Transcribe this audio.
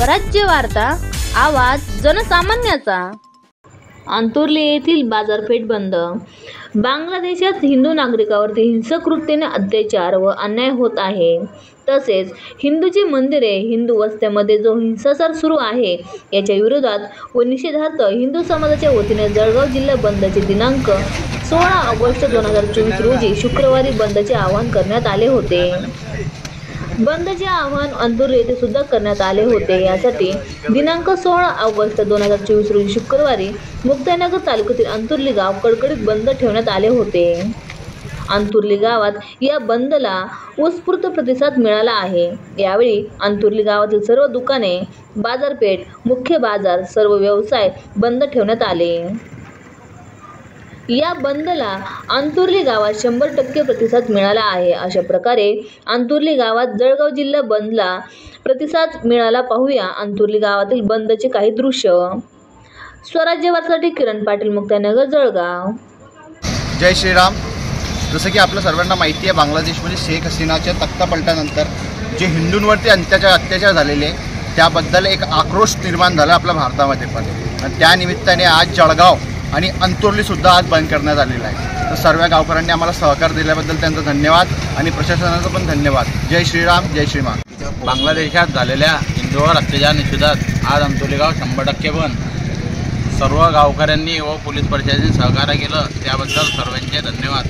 स्वराज्य वार्ता, आवाज जनसामान्याचा। अंतुर्ली येथील बाजारपेठ बंद। बांगलादेशात हिंदू नागरिकांवरती हिंसक कृत्याने अत्याचार व अन्याय होत आहे। तसेच हिंदूची मंदिरे, हिंदू वस्त्यांमध्ये जो हिंसाचार सुरू आहे याच्या विरोधात व निषेधार्थ हिंदू समाजाच्या वतीने जळगाव जिल्हा बंदचे दिनांक 16 ऑगस्ट 2024 रोजी शुक्रवारी बंदचे आवाहन करण्यात आले होते। बंदचे आवाहन अंतुर्ली येथे सुद्धा करण्यात आले होते। यासाठी दिनांक 16 ऑगस्ट 2024 रोजी शुक्रवारी मुक्ताईनगर तालुक्यातील अंतुर्ली गाव कडकडीत बंद ठेवण्यात आले होते। अंतुर्ली गावात या बंदला उत्स्फूर्त प्रतिसाद मिळाला आहे। यावेळी अंतुर्ली गावातील सर्व दुकाने, बाजारपेठ, मुख्य बाजार, सर्व व्यवसाय बंद ठेवण्यात आले। या बंदला अंतुर्ली गावात 100% प्रतिसाद मिळाला आहे। अशा प्रकारे अंतुर्ली गावात जळगाव जिल्हा बंदला प्रतिसाद मिळाला। पाहूया अंतुर्ली गावातील बंदचे काही दृश्य। स्वराज्य वार्तासाठी किरण पाटील, मुक्ताईनगर, जळगाव। जय श्रीराम। जसं की आपल्या सर्वांना माहिती आहे, बांगलादेशमध्ये शेख हसीनाच्या तख्तापलटानंतर जे हिंदूंवरती अत्याचार झालेले त्याबद्दल एक आक्रोश निर्माण झाला आपल्या भारतामध्ये पण, आणि त्या निमित्ताने आज जळगाव आणि अंतुर्लीसुद्धा आज बंद करण्यात आलेला आहे। तर सर्व गावकऱ्यांनी आम्हाला सहकार दिल्याबद्दल त्यांचा धन्यवाद आणि प्रशासनाचा पण धन्यवाद। जय श्रीराम, जय श्रीमान। बांगलादेशात झालेल्या हिंदूवर अत्याचार निषेधात आज अंतुर्ली गाव 100% बंद। सर्व गावकऱ्यांनी व पोलीस प्रशासनाने सहकार्य केलं त्याबद्दल सर्वांचे धन्यवाद।